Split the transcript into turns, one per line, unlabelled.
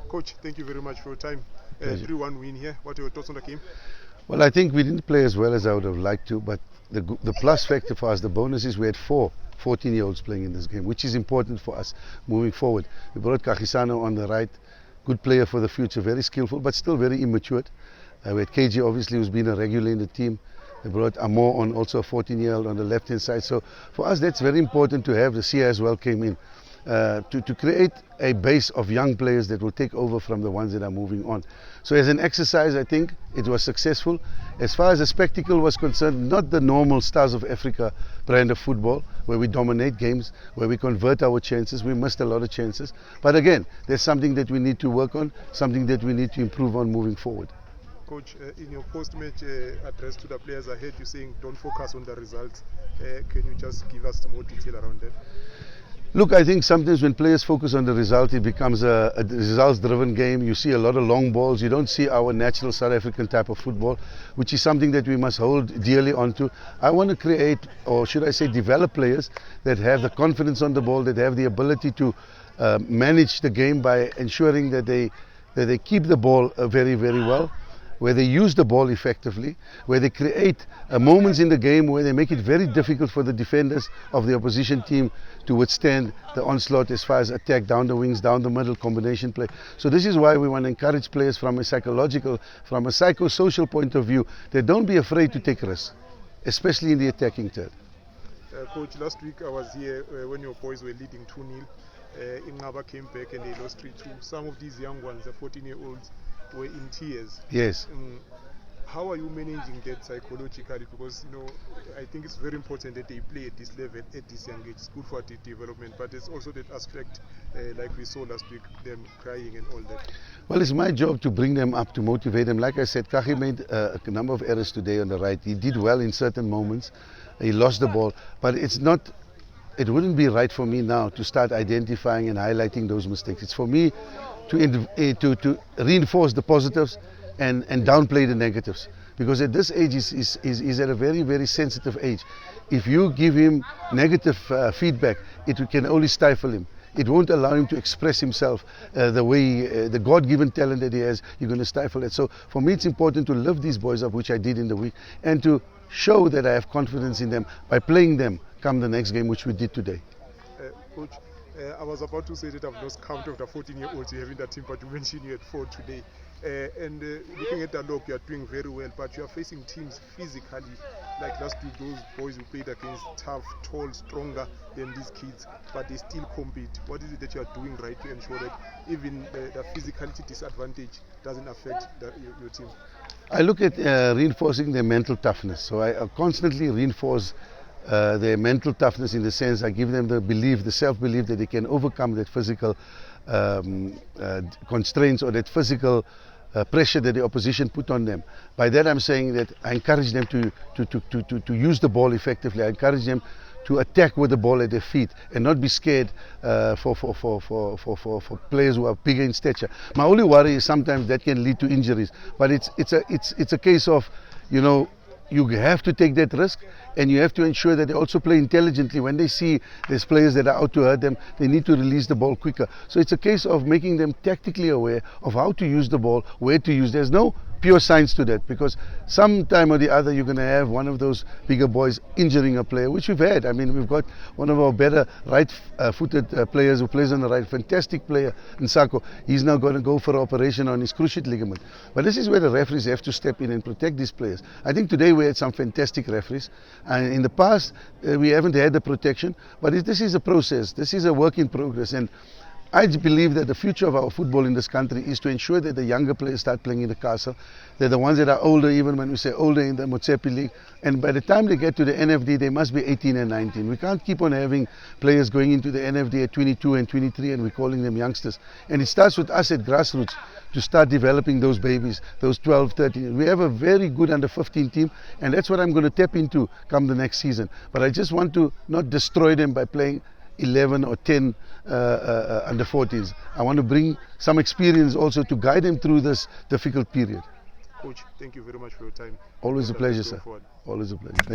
Coach, thank you very much for your time. 3-1 win here. What are your thoughts on the game?
Well, I think we didn't play as well as I would have liked to, but the plus factor for us, the bonus is we had 4 14-year-olds playing in this game, which is important for us moving forward. We brought Kagisano on the right, good player for the future, very skillful, but still very immature. We had KG, obviously, who's been a regular in the team. They brought Amor on, also a 14-year-old on the left-hand side. So for us, that's very important to have. The Sia as well came in to create a base of young players that will take over from the ones that are moving on. So as an exercise, I think it was successful. As far as the spectacle was concerned, not the normal Stars of Africa brand of football, where we dominate games, where we convert our chances. We missed a lot of chances. But again, there's something that we need to work on, something that we need to improve on moving forward.
Coach, in your post-match address to the players, I heard you saying don't focus on the results. Can you just give us more detail around that?
Look, I think sometimes when players focus on the result, it becomes a results-driven game. You see a lot of long balls. You don't see our natural South African type of football, which is something that we must hold dearly onto. I want to create, or should I say develop players that have the confidence on the ball, that have the ability to manage the game by ensuring that they keep the ball very, very well, where they use the ball effectively, where they create moments in the game where they make it very difficult for the defenders of the opposition team to withstand the onslaught as far as attack down the wings, down the middle, combination play. So this is why we want to encourage players from a psychological, from a psychosocial point of view, that don't be afraid to take risks, especially in the attacking third.
Coach, last week I was here when your boys were leading 2-0. Ingaba came back and they lost 3-2. Some of these young ones, the 14-year-olds, were in tears.
Yes.
How are you managing that psychologically? Because I think it's very important that they play at this level, at this young age. It's good for the development, but there's also that aspect, like we saw last week, them crying and all that.
Well, it's my job to bring them up, to motivate them. Like I said, Kahi made a number of errors today on the right. He did well in certain moments. He lost the ball, but it wouldn't be right for me now to start identifying and highlighting those mistakes. It's for me to reinforce the positives and downplay the negatives, because at this age is at a very, very sensitive age. If you give him negative feedback, it can only stifle him. It won't allow him to express himself the way, the God-given talent that he has. You're going to stifle it. So for me, it's important to lift these boys up, which I did in the week, and to show that I have confidence in them by playing them come the next game, which we did today.
Coach, I was about to say that I've lost count of the 14-year-olds you have in that team, but you mentioned you had 4 today. Looking at the log, you are doing very well, but you are facing teams physically. Like last week, those boys who played against, tough, tall, stronger than these kids, but they still compete. What is it that you are doing right to ensure that even the physicality disadvantage doesn't affect your team?
I look at reinforcing their mental toughness. So I constantly reinforce their mental toughness, in the sense I give them the belief, the self-belief that they can overcome that physical constraints or that physical pressure that the opposition put on them. By that I'm saying that I encourage them to use the ball effectively. I encourage them to attack with the ball at their feet and not be scared for players who are bigger in stature. My only worry is sometimes that can lead to injuries, but it's a case of, you have to take that risk, and you have to ensure that they also play intelligently. When they see there's players that are out to hurt them, they need to release the ball quicker. So it's a case of making them tactically aware of how to use the ball, where to use. There's no pure science to that, because sometime or the other you're going to have one of those bigger boys injuring a player, which we've had. I mean, we've got one of our better right-footed players who plays on the right, fantastic player, Nsako. He's now going to go for an operation on his cruciate ligament. But this is where the referees have to step in and protect these players. I think today we had some fantastic referees, and in the past we haven't had the protection, but this is a process. This is a work in progress, and I believe that the future of our football in this country is to ensure that the younger players start playing in the castle. They're the ones that are older, even when we say older, in the Motsepe League. And by the time they get to the NFD, they must be 18 and 19. We can't keep on having players going into the NFD at 22 and 23 and we're calling them youngsters. And it starts with us at grassroots to start developing those babies, those 12, 13. We have a very good under 15 team, and that's what I'm going to tap into come the next season. But I just want to not destroy them by playing 11 or 10 under 14s. I want to bring some experience also to guide them through this difficult period.
Coach, thank you very much for your time.
Always a pleasure, sir. Always a pleasure.